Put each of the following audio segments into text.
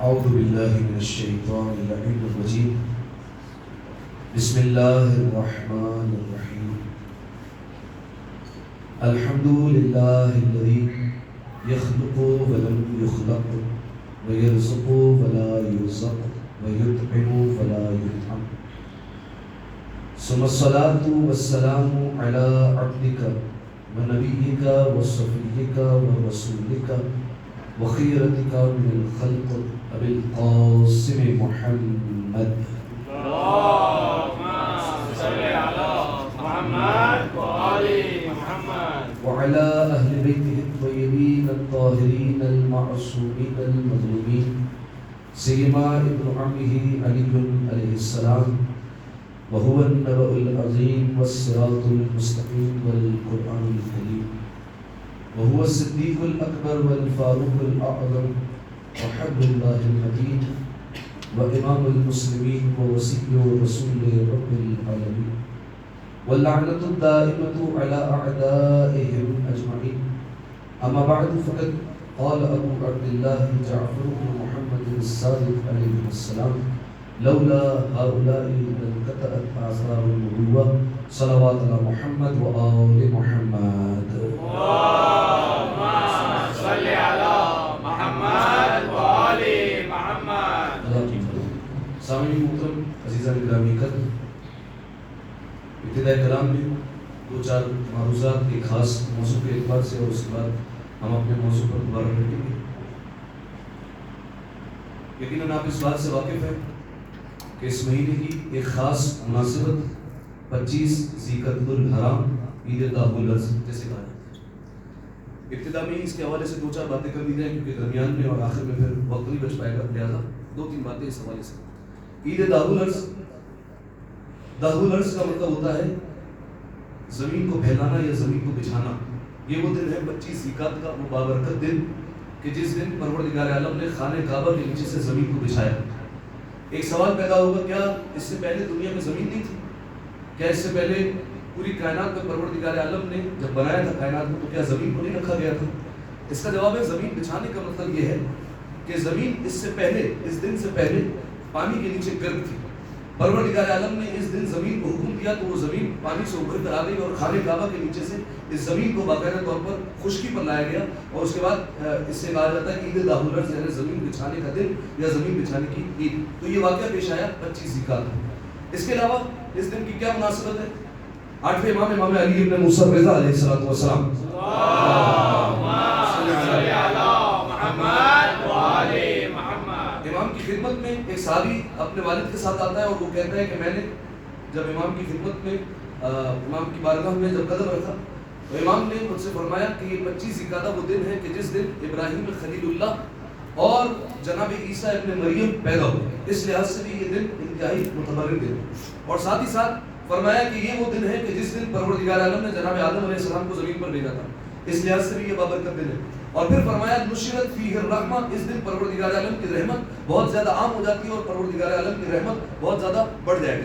اعوذ باللہ من الشیطان اللعین الرجیم بسم اللہ الرحمن الرحیم الحمد للہ الذی یخلق ولم یخلق ویرزق ولا یرزق ویطعم ولا یطعم ثم الصلاة والسلام علی عبدک ونبیک وصفیک ورسولک وخیرتک من الخلق ابی القاسم محمد اللهم صل على محمد وآل محمد وعلى أهل بيته الطيبين الطاهرين المعصومين المظلومين سيما ابن عمه علي عليه السلام وهو النبأ العظيم والصراط المستقيم والقرآن الكريم وهو الصديق الأكبر والفاروق الأعظم وحب الله المتين وإمام المسلمين ووصي رسول رب العالمين واللعنة الدائمة على أعدائهم أجمعين أما بعد فقد قال أبو عبد الله جعفر بن محمد الصادق عليه السلام لولا هؤلاء لانقطعت آثار النبوة صلوات على محمد وآل محمد اللهم صل على محمد وآل محمد. سامعین محترم عزیزان گرامی قدر، ابتداء کلام میں دو چار معروضات ایک خاص موضوع کے اعتبار سے اور اس کے بعد ہم اپنے موضوع پر دوبارہ لٹیں گے. یقیناً آپ اس بات سے واقف ہیں کہ اس مہینے کی ایک خاص مناسبت 25 ذی القعدہ الحرام عید داہ الارض جیسے کہا جاتا ہے. ابتدا میں اس کے حوالے سے دو چار باتیں کر دی جائیں کیونکہ درمیان میں اور آخر میں پھر وقت نہیں بچ پائے گا، لہٰذا دو تین باتیں اس حوالے سے. عید داہ الارض، داہ الارض کا مطلب ہوتا ہے زمین کو پھیلانا یا زمین کو بچھانا. یہ وہ دن ہے 25 ذی القعدہ کا، وہ بابرکت دن کہ جس دن پروردگار عالم نے خانہ کعبہ کے نیچے سے زمین کو بچھایا. ایک سوال پیدا ہوگا، کیا اس سے پہلے دنیا میں زمین نہیں تھی؟ کیا اس سے پہلے پوری کائنات میں پروردگار عالم نے جب بنایا تھا کائنات کو تو کیا زمین کو نہیں رکھا گیا تھا؟ اس کا جواب ہے زمین بچھانے کا مطلب یہ ہے کہ زمین اس سے پہلے، اس دن سے پہلے پانی کے نیچے گرد تھی. پروردگار عالم نے اس دن زمین کو حکم دیا تو وہ زمین پانی سے ابھر کر آ گئی اور خانہ کعبہ کے نیچے سے اس زمین کو باقاعدہ طور پر خشکی پر لایا گیا. اور اس کے بعد اس سے کہا جاتا ہے کہ عید داہ الارض یعنی زمین بچھانے کا دن یا زمین بچھانے کی عید. تو یہ واقعہ پیش آیا 25 ذی القعدہ. اس کے علاوہ اس دن کی کیا مناسبت ہے؟ 8ویں امام امام علی ابن موسیٰ رضا علیہ الصلوۃ والسلام امام کی خدمت میں ایک صحابی اپنے والد کے ساتھ آتا ہے اور وہ کہتا ہے کہ میں نے جب امام کی خدمت میں امام کی بارگاہ میں جب قدم رکھا تو امام نے مجھ سے فرمایا کہ یہ 25 ذی القعدہ وہ دن ہے کہ جس دن ابراہیم خلیل اللہ اور جناب عیسیٰ ابن مریم پیدا ہوئے. اس لحاظ سے بھی یہ دن انتہائی متبرک دن ہے. اور ساتھ ہی ساتھ فرمایا کہ یہ وہ دن ہے کہ جس دن پروردگار عالم نے جناب آدم علیہ السلام کو زمین پر بھیجا تھا. اس لحاظ سے بھی یہ بابرکت دن ہے. اور پھر فرمایا نشرت فیہ الرحمہ، اس دن پروردگار عالم کی رحمت بہت زیادہ عام ہو جاتی ہے اور پروردگار عالم کی رحمت بہت زیادہ بڑھ جائے گی.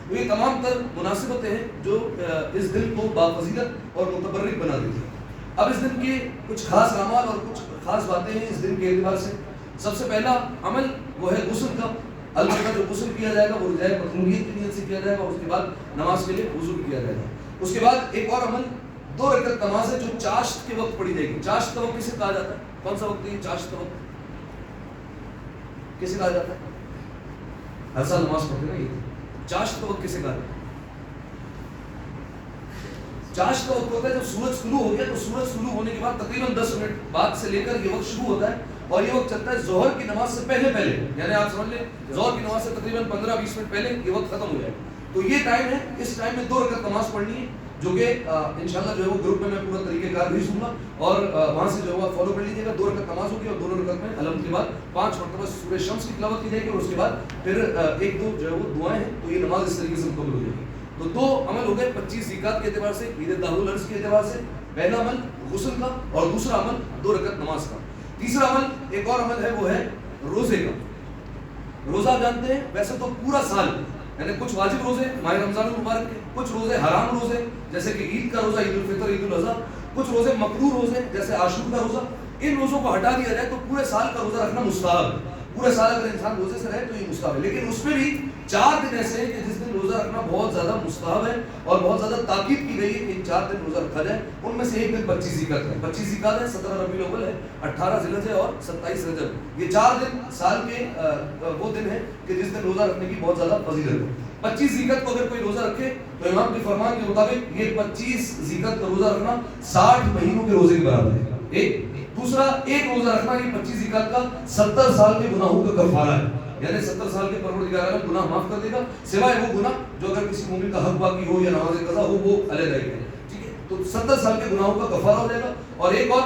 تو یہ تمام تر مناسبتیں ہیں جو اس دن کو بافضیلت اور متبرک بنا دیتی ہیں. اب اس دن کے کچھ خاص اعمال اور کچھ خاص باتیں ہیں اس دن کے اعتبار سے. سب سے پہلا عمل وہ ہے غسل کا. البتہ جو غسل کیا جائے گا وہ رجائے مطلوبیت کی نیت سے کیا جائے گا اور اس کے بعد نماز کے لیے وضو کیا جائے گا. اس کے بعد ایک اور عمل 2 رکعت نماز ہے جو چاشت کے وقت پڑھی جائے گی. چاشت کا وقت کسے کہا جاتا ہے؟ کون سا وقت ہے یہ چاشت کا وقت؟ کسے کہا جاتا ہے؟ ہر سال نماز پڑھتے نا یہ چاشت کا وقت کسے کہا جاتا ہے؟ چاشت کا وقت ہوتا ہے جب سورج طلوع ہو گیا تو سورج طلوع ہونے کے بعد تقریباً 10 منٹ بعد سے لے کر یہ وقت شروع ہوتا ہے اور یہ وقت چلتا ہے ظہر کی نماز سے پہلے یعنی آپ سمجھ لیں ظہر کی نماز سے تقریباً 15-20 منٹ پہلے یہ وقت ختم ہو جائے. تو یہ ٹائم ہے، اس ٹائم میں 2 رکعت نماز پڑھنی ہے جو کہ انشاءاللہ جو ہے وہ گروپ میں پورا طریقہ کار بھیج دوں گا اور وہاں سے جو ہے وہ فالو کر لیجیے گا. 2 رکعت نماز ہوگی اور 2 رکعت میں الحمد کے بعد 5 مرتبہ سورہ شمس کی تلاوت کی جائے گی اور اس کے بعد پھر 1-2 جو ہے وہ دعائیں ہیں. تو یہ نماز اس طریقے سے مکمل ہو جائے گی. تو 2 عمل ہو گئے 25 ذی القعدہ کے اعتبار سے، عید داہ الارض کے اعتبار سے. پہلا عمل غسل کا اور دوسرا عمل 2 رکعت نماز کا. تیسرا عمل ایک اور عمل ہے وہ ہے روزے کا. روزہ جانتے ہیں ویسے تو پورا سال یعنی کچھ واجب روزے ماہ رمضان المبارک کے، کچھ روزے حرام روزے جیسے کہ عید کا روزہ عید الفطر عید الاضحیٰ، کچھ روزے مکروہ روزے جیسے عاشور کا روزہ. ان روزوں کو ہٹا دیا جائے تو پورے سال کا روزہ رکھنا مستحب ہے. پورے سال اگر انسان روزے سے رہے تو یہ مستحب ہے، لیکن اس میں بھی 4 دن ایسے ہیں کہ جس دن روزہ رکھنا بہت زیادہ مستحب ہے اور بہت زیادہ تاکید کی گئی ہے کہ ان 4 دن روزہ رکھا جائے. ان میں سے ایک دن 25 ذیقعد ہے. 25 ذیقعد ہے، 17 ربیع الاول ہے، 18 ذی الحجہ ہے اور 27 رجب. یہ 4 دن سال کے وہ دن ہیں کہ جس دن روزہ رکھنے کی بہت زیادہ فضیلت ہے. 25 ذیقعد کو اگر کوئی روزہ رکھے تو امام کے فرمان کے مطابق یہ 25 ذیقعد کا روزہ رکھنا 60 مہینوں کے روزے کے برابر ہے. ایک دوسرا، ایک روزہ رکھنا یہ 25 ذیقعد کا 70 سال کے گناہوں کا کفارہ ہے، یعنی 70 سال کے پروردگار عالم گناہ معاف کر دے گا، سوائے وہ گناہ جو اگر کسی مومن کا حق باقی ہو یا نماز قضا ہو وہ علیحدہ ہے. ٹھیک ہے، تو 70 سال کے گناہوں کا کفارہ ہو جائے گا. اور ایک اور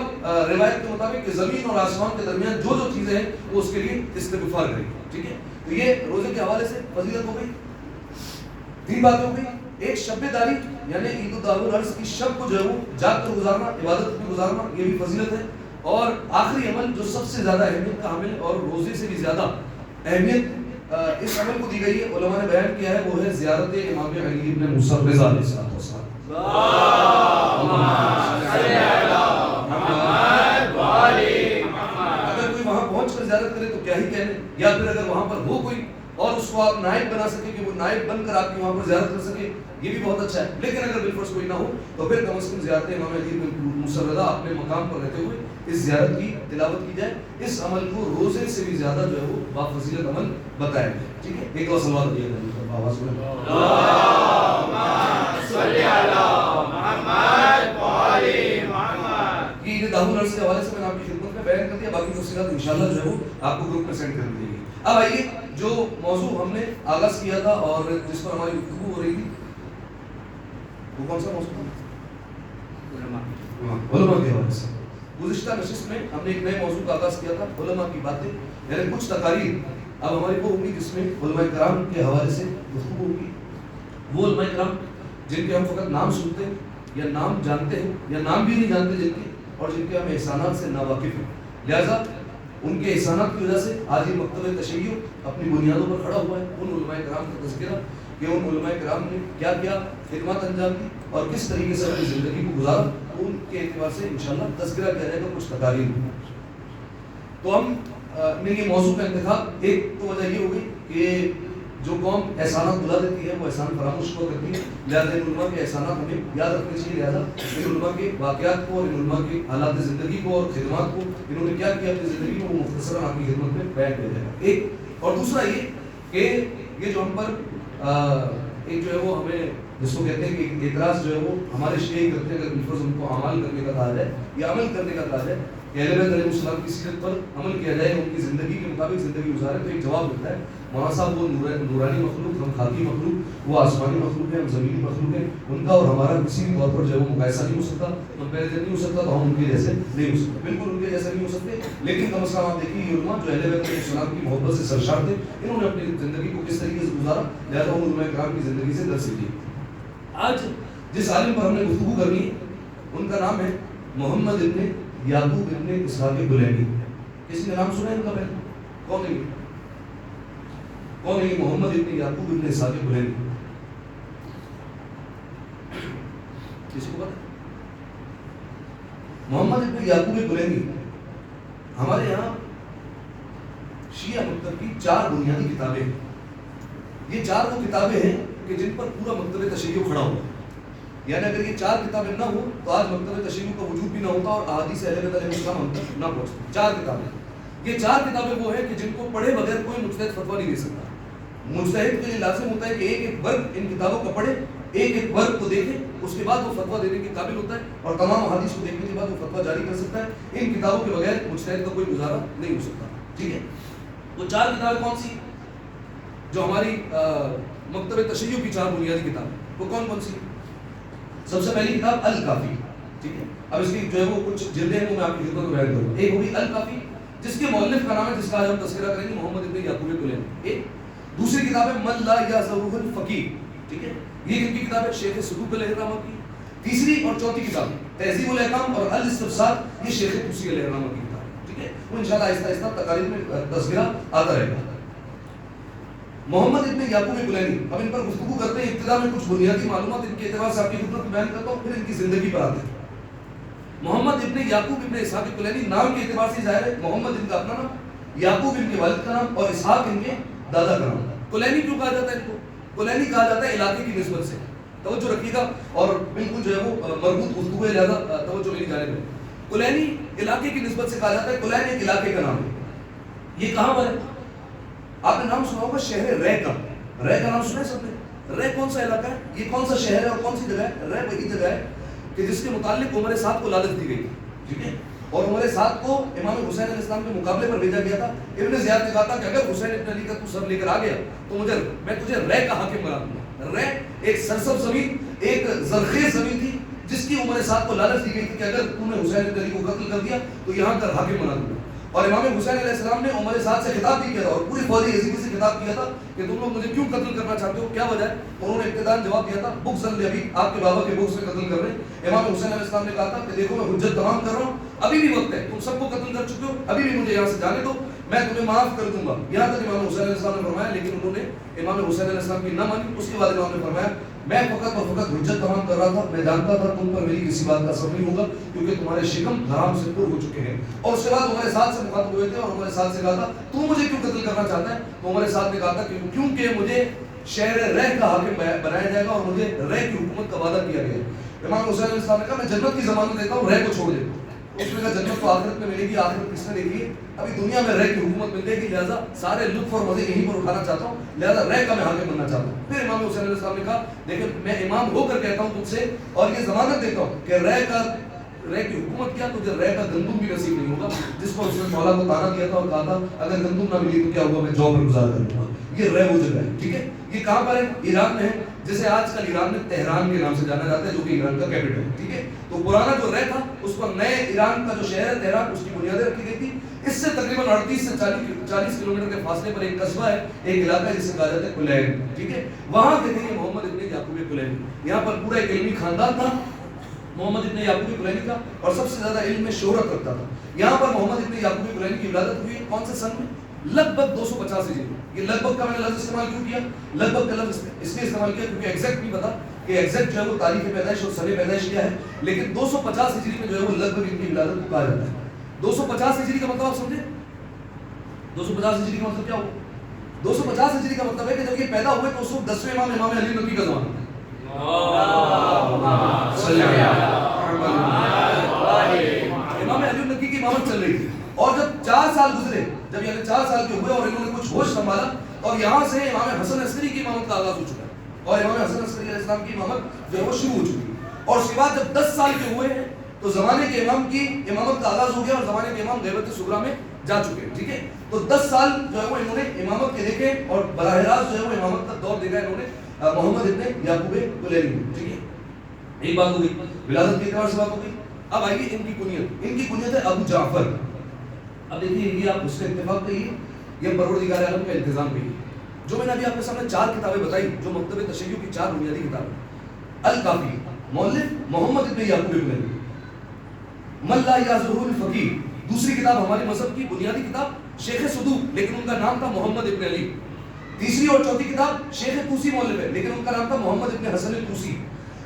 روایت کے مطابق کہ زمین اور آسمان کے درمیان جو جو چیزیں ہیں وہ اس کے لیے استغفار کرے گی. ٹھیک ہے، تو یہ روزے کے حوالے سے فضیلت ہو گئی. 3 باتیں ہو گئی. ایک شب داری یعنی عید الدار العرس کی شب کو جو ہے وہ جاگ کر گزارنا، عبادت میں گزارنا، یہ بھی فضیلت ہے. اور آخری عمل جو سب سے زیادہ اہمیت کا حامل اور روزے سے بھی زیادہ اہمیت اس عمل کو دی گئی ہے، علماء نے بیان کیا ہے، وہ ہے زیارت امام علی ابن موسیٰ رضا علیہ السلام. اگر کوئی وہاں پہنچ کر زیارت کرے تو کیا ہی کہنے، یا پھر اگر وہاں پر ہو کوئی اور اس کو آپ نائب بنا سکے کہ وہ نائب بن کر آپ کی وہاں پر زیارت کر سکے، یہ بھی بہت اچھا ہے. لیکن اگر بالفرض کوئی نہ ہو تو پھر کم از کم زیارت امام علی بن موسیٰ رضا اپنے مقام پر رہتے ہوئے اس زیارت کی تلاوت کی جائے. اس عمل کو روزے سے بھی زیادہ جو ہے وہ بافضیلت عمل بتایا گیا. ٹھیک ہے، ایک اور سوال دیا گیا، آواز میں اللہم صلی علی محمد و آل محمد. یہ داؤد العرس کے حوالے سے میں نے آپ کی خدمت میں بیان کر دیا، باقی تفصیلات انشاءاللہ جو ہے وہ آپ کو گروپ میں سینڈ کر دی گئی. اب آئیے جو موضوع ہم نے آغاز کیا تھا اور جس پر ہماری گفتگو ہو رہی تھی وہ کون سا موضوع تھا؟ علماء کے حوالے سے. گزشتہ نشست میں ہم نے ایک نئے موضوع کا آغاز کیا تھا، علماء کی باتیں، یعنی کچھ تقاریر. اب ہماری وہ ہوگی جس میں علماء کرام کے حوالے سے گفتگو ہوگی. وہ علماء کرام جن کے ہم فقط نام سنتے ہیں یا نام جانتے ہیں یا نام بھی نہیں جانتے جن کے، اور جن کے ہم احسانات سے ناواقف ہیں. لہذا ان کے احسانات کی وجہ سے آج یہ مکتبہ تشیع اپنی بنیادوں پر کھڑا ہوا ہے. ان علماء کرام کا تذکرہ کہ ان علماء کرام نے کیا کیا خدمات انجام دی اور کس طریقے سے اپنی زندگی کو گزارا، ان کے اعتبار سے انشاءاللہ تذکرہ کیا جائے گا، کچھ تقاریر. تو ہم نے یہ موضوع کا انتخاب، ایک تو وجہ یہ ہوگی کہ جو قوم احسانات بلا دیتی ہے وہ احسان فراموش کو کرتی ہے، لہٰذا ان علماء کے احسانات ہمیں یاد رکھنے چاہیے. لہٰذا ان علماء کے واقعات کو اور ان علماء کے حالات زندگی کو اور خدمات کو، انہوں نے کیا کیا اپنی زندگی کو، وہ مختصراً آپ کی خدمت میں بیان کیا جائے گا. ایک اور دوسرا یہ کہ یہ جو ہم پر ایک جو ہے وہ ہمیں جس کو کہتے ہیں کہ اعتراض جو ہے وہ ہمارے شیعہ کرتے ہیں، اگر بالفرض ان کو اعمال کرنے کا کہا جائے یا عمل کرنے کا کہا جائے کہ اہل بیت علیہ السلام کی سیرت پر عمل کیا جائے، ان کی زندگی کے مطابق زندگی گزارے، تو ایک جواب ملتا ہے مولانا صاحب وہ نورانی مخلوق، ہم خاکی مخلوق، وہ آسمانی مخلوق ہے، ہم زمینی مخلوق ہیں، ان کا اور ہمارا کسی بھی طور پر جو ہے وہ مقایسہ نہیں ہو سکتا، کمپیریزن نہیں ہو سکتا، تو ہم ان کے جیسے نہیں ہو سکتے، بالکل ان کے جیسے نہیں ہو سکتے. لیکن کم از کم آپ دیکھیے یہ علماء جو اہل بیت علیہ السلام کی محبت سے سرشار تھے، انہوں نے اپنی زندگی کو کس طریقے سے گزارا، لہٰذا ان علماء کرام کی زندگی سے درس لیجیے. آج جس عالم پر ہم نے گفتگو کرنی ہے ان کا نام ہے محمد ابن یعقوب ابن اسحاق کلینی. کسی نے نام سنا ہے ان کا پہلے؟ کون ہے؟ کون ہے محمد ابن یعقوب ابن اسحاق کلینی؟ کسی کو پتا؟ محمد ابن یعقوب کلینی ہمارے یہاں شیعہ مکتب کی 4 بنیادی کتابیں ہیں. یہ 4 وہ کتابیں ہیں کہ جن پر پورا مکتبہ تشیع کھڑا ہوا. یعنی اگر یہ 4 کتابیں نہ ہوں تو آج مکتبہ تشیع کا وجود بھی نہ ہوتا اور احادیث اہل بیت علیہ السلام ہم تک نہ پہنچتی. 4 کتابیں. یہ 4 کتابیں وہ ہیں کہ جن کو پڑھے بغیر کوئی مجتہد فتویٰ نہیں دے سکتا. مجتہد کے لیے لازم ہوتا ہے کہ ایک ایک ورق ان کتابوں کا پڑھے، ایک ایک ورق کو دیکھے، اس کے بعد وہ فتویٰ دینے کے قابل ہوتا ہے اور تمام احادیث کو دیکھنے کے بعد وہ فتویٰ جاری کر سکتا ہے. ان کتابوں کے بغیر مجتہد کا کوئی گزارا نہیں ہو سکتا. ٹھیک ہے، وہ 4 کتابیں کون سی جو ہماری مکتبہ تشیع کی 4 بنیادی کتاب، وہ کون کون سی؟ سب سے پہلی کتاب الکافی. ٹھیک ہے، اب اس کی جو ہے وہ کچھ جلدیں ہیں وہ میں آپ کی خدمت میں بیان کروں گا. ایک ہوگی الکافی جس کے مؤلف کا نام ہے، جس کا آج ہم تذکرہ کریں گے، محمد ابن یعقوب کلینی. ایک دوسری کتاب ہے من لا یعذرہ الفقیہ. ٹھیک ہے، یہ ان کی کتاب ہے شیخ صدوق علیہ الرحمہ کی. تیسری اور چوتھی کتاب تہذیب الاحکام اور الاستفسار، یہ شیخ طوسی علیہ الرحمہ کی کتاب ہے. ٹھیک ہے، وہ انشاءاللہ آہستہ آہستہ تقاریر میں تذکرہ آتا رہے گا. محمد ابن یعقوب کلینی، اب ان پر گفتگو کرتے ہیں. ابتدا میں کچھ بنیادی معلومات ان کے اعتبار سے آپ کی خدمت میں بیان کرتا ہوں، پھر ان کی زندگی پر آتے ہیں. محمد ابن یعقوب ابن اسحاق کلینی نام کے اعتبار سے ظاہر ہے محمد ان کا اپنا نام یعقوب ان کے والد کا نام اور اسحاق ان کے دادا کا نام. کلینی کیوں کہا جاتا ہے ان کو؟ کلینی کہا جاتا ہے علاقے کی نسبت سے. توجہ رکھیے گا اور بالکل جو ہے وہ مربوط گفتگو ہے، لہٰذا توجہ میری جانب ہے. کلینی علاقے کی نسبت سے کہا جاتا ہے. کلین ایک علاقے کا نام ہے. یہ کہاں پر ہے؟ آپ نے نام سنا ہوگا شہر رے کا. رے کا نام سنا ہے سب نے؟ رے کون سا علاقہ ہے؟ یہ کون سا شہر ہے اور کون سی جگہ ہے؟ رے وہی جگہ ہے کہ جس کے متعلق عمر سعد کو لالچ دی گئی تھی. ٹھیک ہے، اور عمر سعد کو امام حسین علیہ السلام کے مقابلے پر بھیجا گیا تھا. ابن زیاد نے کہا تھا کہ اگر حسین ابن علی کا تو سر لے کر آ گیا تو میں تجھے رے کا حاکم بنا دوں گا. رے ایک سرسب زمین، ایک زرخیز زمین تھی جس کی عمر سعد کو لالچ دی گئی تھی کہ اگر تو نے حسین ابن علی کو قتل کر دیا تو یہاں کا حاکم بنا دوں گا. اور امام حسین علیہ السلام نے عمر سعد سے خطاب بھی کیا تھا اور پوری فوجی عظیمی سے خطاب کیا تھا کہ تم لوگ مجھے کیوں قتل کرنا چاہتے ہو، کیا وجہ ہے؟ انہوں نے ابتداء جواب دیا تھا بغضاً لابی، آپ کے بابا کے بغض سے قتل کر رہے ہیں. امام حسین علیہ السلام نے کہا تھا کہ دیکھو میں حجت تمام کر رہا ہوں، ابھی بھی وقت ہے، تم سب کو قتل کر چکے ہو، ابھی بھی مجھے یہاں سے جانے دو، میں تمہیں معاف کر دوں گا. یہاں تک امام حسین علیہ السلام نے فرمایا، لیکن انہوں نے امام حسین علیہ السلام کی نہ مانی. اس کے بعد امام نے فرمایا میں فقط اور فقط حجت تمام کر رہا تھا، میں جانتا تھا تم پر میری کسی بات کا اثر نہیں ہوگا کیونکہ تمہارے شکم حرام سے پر ہو چکے ہیں. اور اس کے بعد عمر سعد سے مخاطب ہوئے تھے اور عمر سعد سے کہا تھا تو مجھے کیوں قتل کرنا چاہتا ہے؟ تو عمر سعد نے کہا تھا کیونکہ مجھے شہر رے کا حاکم بنایا جائے گا اور مجھے رے کی حکومت کا وعدہ کیا گیا. امام حسین علیہ السلام نے کہا میں جنت کی ضمانت دیتا ہوں، رے کو چھوڑ دے. اس نے کہا جنت تو آخرت میں ملے گی، آخرت کس نے دیکھی ہے؟ ابھی دنیا میں رے کی حکومت مل جائے گی، لہٰذا سارے لطف اور مزے یہیں پر اٹھانا چاہتا ہوں، لہٰذا رے کا میں حاکم بننا چاہتا ہوں. پھر امام حسین علیہ السلام نے کہا دیکھیں میں امام ہو کر کہتا ہوں تم سے اور یہ ضمانت دیتا ہوں کہ رے کی حکومت کیا تجھے رے کا گندم بھی نصیب نہیں ہوگا، جس کو اس نے مولا کو تانا دیا تھا اور کہا تھا اگر گندم نہ ملی تو کیا ہوگا، میں جو پر گزار کر لوں گا. یہ رے وہ جگہ ہے. ٹھیک ہے، یہ کہاں پر ہے؟ ایران میں ہے، جسے آج کل ایران میں تہران کے نام سے جانا جاتا ہے جو کہ ایران کا کیپٹل ہے. ٹھیک ہے، تو پرانا جو رے تھا اس پر نئے ایران کا جو شہر ہے تہران اس کی بنیادیں رکھی گئی تھی. اس سے تقریباً 38 سے 40 کلومیٹر کے فاصلے پر ایک قصبہ ہے، ایک علاقہ ہے جسے کہا جاتا ہے کلین. ٹھیک ہے، وہاں کے تھے محمد ابن یعقوب کلینی. یہاں پر پورا ایک علمی خاندان تھا محمد ابن یعقوب کلینی کا اور سب سے زیادہ علم میں شہرت رکھتا تھا. یہاں پر محمد ابن یعقوب کلینی کی ولادت ہوئی کون سے سن میں؟ لگ بھگ 250 ہجری. یہ لگ بھگ کا میں نے لفظ استعمال کیوں کیا؟ لگ بھگ کا لفظ اس لیے استعمال کیا کیونکہ ایگزیکٹ نہیں پتا کہ ایگزیکٹ جو ہے وہ تاریخ پیدائش اور سن پیدائش کیا ہے، لیکن 250 ہجری میں جو ہے وہ لگ بھگ ان کی ولادت کو کہا جاتا ہے. 250 ہجری کا مطلب آپ سمجھے؟ 250 ہجری کا مطلب کیا ہوا؟ 250 ہجری کا مطلب ہے کہ جب یہ پیدا ہوئے تو اس وقت 10ویں امام علی نبی کا زمانہ تھا. امام علی نبی کی امامت چل رہی تھی اور جب 4 سال گزرے، جب یعنی 4 سال کے ہوئے اور انہوں نے کچھ ہوش سنبھالا اور یہاں سے امام حسن عسکری کی امامت کا آغاز ہو چکا ہے اور امام حسن عسکری علیہ السلام کی امامت جو ہے وہ شروع ہو چکی ہے. اور اس کے بعد جب 10 سال کے ہوئے ہیں تو زمانے کے امام کی امامت کا آغاز ہو گیا اور زمانے کے امام غیبت صغریٰ میں جا چکے ہیں. ٹھیک ہے، تو 10 سال جو ہے وہ انہوں نے امامت کے دیکھے اور براہ راست جو ہے وہ امامت کا دور دیکھا انہوں نے محمد ابن یعقوب کلینی. ٹھیک ہے، ایک بات ہو گئی، ولادت کے اعتبار سے بات ہو گئی. اب آئیے ان کی کنیت ہے ابو جعفر. اب دیکھیے یہ آپ اس کا اتفاق کہیے یہ پروردگار عالم کا التزام کہیے. جو میں نے ابھی آپ کے سامنے 4 کتابیں بتائی جو مکتب تشیع کی 4 بنیادی کتابیں. الکافی مؤلف محمد ابن یعقوب کلینی. من لا یعذرہ الفقیہ دوسری کتاب ہمارے مذہب کی بنیادی کتاب شیخ صدوق لیکن ان کا نام تھا محمد ابن علی. تیسری اور چوتھی کتاب شیخ طوسی مؤلف ہے لیکن ان کا نام تھا محمد ابن حسن الطوسی.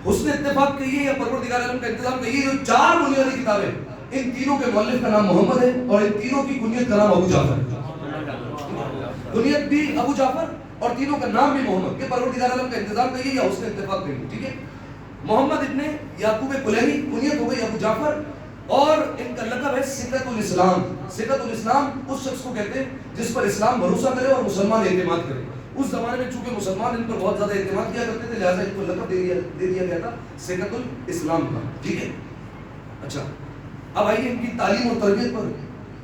حسن اتفاق کہیے یا پروردگار عالم کا انتظام کہیے، جو 4 بنیادی کتابیں ان تینوں کے مؤلف کا نام محمد ہے اور ان تینوں کی کنیت کا نام ابو جعفر ہے. کنیت بھی ابو جعفر اور تینوں کا نام بھی محمد. یہ پروردگار عالم کا انتظام کہیے یا حسن اتفاق کہیے. ٹھیک ہے، محمد ابن یعقوب کلینی کنیت ہو گئی ابو جعفر اور ان کا لقب ہے سکت الاسلام. سکت الاسلام اس شخص کو کہتے ہیں جس پر اسلام بھروسہ کرے اور مسلمان اعتماد کرے. اس زمانے میں چونکہ مسلمان ان پر بہت زیادہ اعتماد کیا کرتے تھے لہٰذا ان کو لقب دے دیا گیا تھا سکت الاسلام کا. ٹھیک ہے، اچھا اب آئیے ان کی تعلیم اور تربیت پر.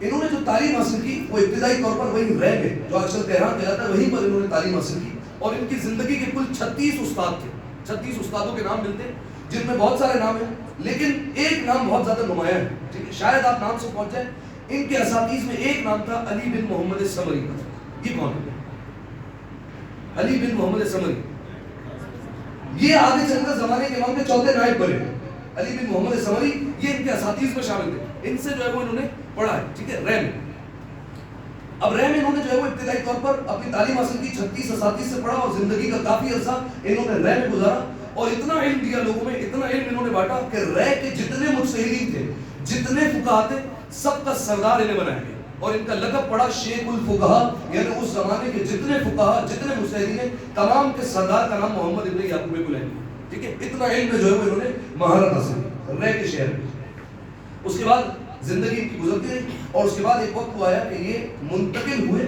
انہوں نے جو تعلیم حاصل کی وہ ابتدائی طور پر وہی رے میں جو آج کل تہران کہلاتا ہے وہیں پر انہوں نے تعلیم حاصل کی اور ان کی زندگی کے کل 36 استاد تھے. 36 استادوں کے نام ملتے ہیں جن میں بہت سارے نام ہیں لیکن ایک نام بہت زیادہ نمایاں ہے. ٹھیک ہے، شاید آپ نام سے پہنچ جائیں. ان کے اساتذہ میں ایک نام تھا علی بن محمد سمری کا. یہ کون ہے؟ علی بن محمد سمری. یہ آگے چل کر زمانے کے امام کے چوتھے نائب بنے. علی بن محمد سمری یہ ان کے اساتذہ میں شامل تھے. ان سے جو ہے وہ انہوں نے پڑھا ہے. ٹھیک ہے، رے میں. اب رے میں انہوں نے جو ہے وہ ابتدائی طور پر اپنی تعلیم حاصل کی. 36 اساتذہ سے پڑھا اور زندگی کا کافی عرصہ انہوں نے رے میں گزارا اور اتنا علم دیا لوگوں میں، اتنا علم انہوں نے بانٹا کہ رے کے جتنے مجتہدین تھے، جتنے فقہاء تھے، سب کا سردار انہیں بنایا گیا اور ان کا لقب پڑا شیخ الفقہا، یعنی اس زمانے کے جتنے فقہا، جتنے مجتہدین ہیں، تمام کے سردار کا نام محمد ابن یعقوب کلینی. ٹھیک ہے، اتنا علم جو ہے وہ انہوں نے مہارت حاصل کی رہ کے شہر میں. اس کے بعد زندگی ان کی گزرتی رہی، اور اس کے بعد ایک وقت وہ آیا کہ یہ منتقل ہوئے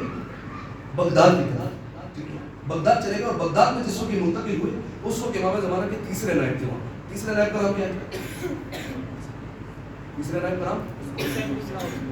بغداد کی طرف. ٹھیک ہے، بغداد چلے گئے، اور بغداد میں جس وقت یہ منتقل ہوئے اس وقت امام زمانہ کے تیسرے نائب تھے. وہاں تیسرے نائب کا نام کیا ہے؟ تیسرے نائب کا نام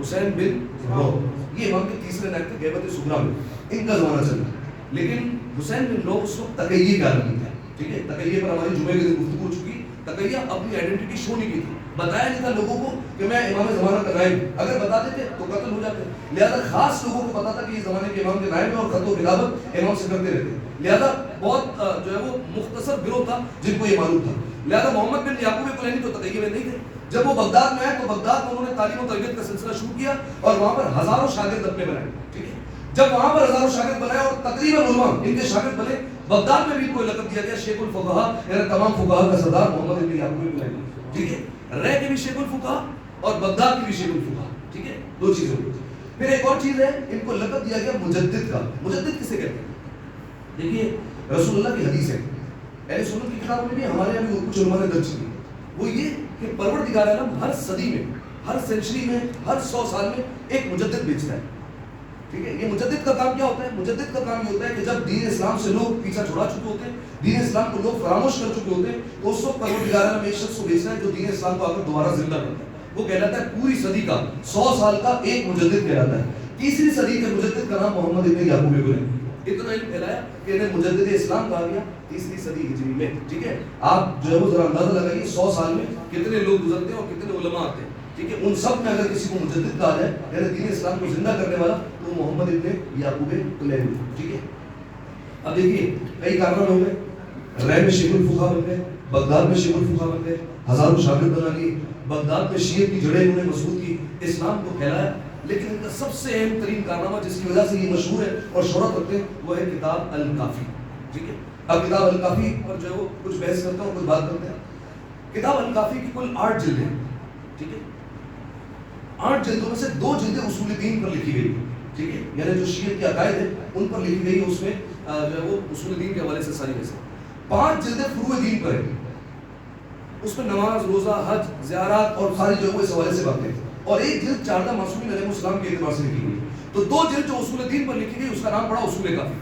حسین بن رو. یہ امام کے تیسرے نائب تھے غیبت صغریٰ میں، ان کا زمانہ چل رہا. لیکن حسین بن رو اس وقت تقیہ کا عالم تھا. ٹھیک ہے، تقیہ پر ہماری جمعے کے دن گفتگو ہو چکی. تقیہ اپنی آئیڈینٹی شو نہیں کی تھی، بتایا نہیں تھا لوگوں کو کہ میں امام زمانہ کا نائب. اگر بتا دیتے تو قتل ہو جاتے. لہذا خاص لوگوں کو پتا تھا کہ یہ زمانے کے امام کے نائب ہیں اور خط و کتابت امام سے کرتے رہتے. لہذا بہت جو ہے وہ مختصر گروہ تھا جن کو یہ معلوم تھا. لہذا محمد بن یعقوب کلینی تو تقیہ میں نہیں تھے. جب وہ بغداد میں آئے تو بغداد میں انہوں نے تعلیم و تربیت کا سلسلہ شروع کیا اور وہاں پر ہزاروں شاگرد اپنے بنائے. ٹھیک ہے، جب وہاں پر ہزاروں شاگرد بنائے اور تقریباً علماء ان کے شاگرد بنے، بغداد میں بھی کوئی لقب دیا گیا شیخ الفقہا، یعنی تمام فقہا کا سردار محمد بن یعقوب کلینی. ٹھیک ہے، رہ کے بھی شیخ الفقہا اور بغداد کی بھی شیخ الفقہا. ٹھیک ہے، دو چیزیں ہوئی. پھر ایک اور چیز ہے، ان کو لقب دیا گیا مجدد کا. مجدد کسے کہتے ہیں؟ دیکھیے رسول اللہ کی حدیث ہے، اہل سنت کی کتابوں میں بھی ہمارے یہاں بھی کچھ علماء نے درج کی. وہ یہ کہ پروردگار عالم ہر صدی میں، ہر سینچری میں، ہر 100 سال میں ایک مجدد بھیجتا ہے. ٹھیک ہے، یہ مجدد کا کام کیا ہوتا ہے؟ مجدد کا کام یہ ہوتا ہے کہ جب دین اسلام سے لوگ پیچھا چھڑا چکے ہوتے ہیں، دین اسلام کو لوگ فراموش کر چکے ہوتے ہیں، تو اس وقت پروردگار عالم ایک شخص کو بھیجتا ہے جو دین اسلام کو آ کر دوبارہ زندہ کرتا ہے. وہ کہلاتا ہے پوری صدی کا، 100 سال کا ایک مجدد کہلاتا ہے. تیسری صدی کے مجدد کا نام محمد ابن یعقوب کلینی. اتنا علم پھیلایا کہ انہیں مجدد اسلام کہا گیا تیسری صدی ہجری میں. ٹھیک ہے، آپ جو ہے وہ ذرا اندازہ لگائیے 100 سال میں کتنے لوگ گزرتے ہیں اور کتنے علماء آتے ہیں. ٹھیک ہے، ان سب میں اگر کسی کو مجدد کہا جائے یعنی دین اسلام کو زندہ کرنے والا، تو محمد ابن یعقوب کلینی. ٹھیک ہے، اب دیکھیے کئی کارنامے ہو گئے. رہ میں شیخ الفقہا بن گئے، بغداد میں شیخ الفقہا بن گئے، ہزاروں شاگرد بنا لیے، بغداد میں شیعہ کی جڑیں انہوں نے مضبوط کی، اسلام کو پھیلایا. لیکن ان کا سب سے اہم ترین کارنامہ جس کی وجہ سے یہ مشہور ہے اور شہرت رکھتے ہیں وہ ہے کتاب الکافی. ٹھیک ہے، اب کتاب الکافی پر جو ہے وہ کچھ بحث کرتے ہیں اور کچھ بات کرتے ہیں. کتاب الکافی کی کل 8 جلدیں. ٹھیک ہے، 8 جلدوں میں سے 2 جلدیں اصول دین پر لکھی گئی. ٹھیک ہے، یعنی جو شیعہ کے عقائد ہیں ان پر لکھی گئی ہے. اس میں جو ہے وہ اصول دین کے حوالے سے ساری ویسے 5 جلدیں فروع دین پر ہیں. اس میں نماز، روزہ، حج، زیارات اور ساری جو ہے وہ اس حوالے سے باتیں. اور ایک جلد 14 معصومین علیہ السلام کے اعتبار سے لکھی گئی. تو 2 جلد جو اصول دین پر لکھی گئی اس کا نام پڑا اصول کافی.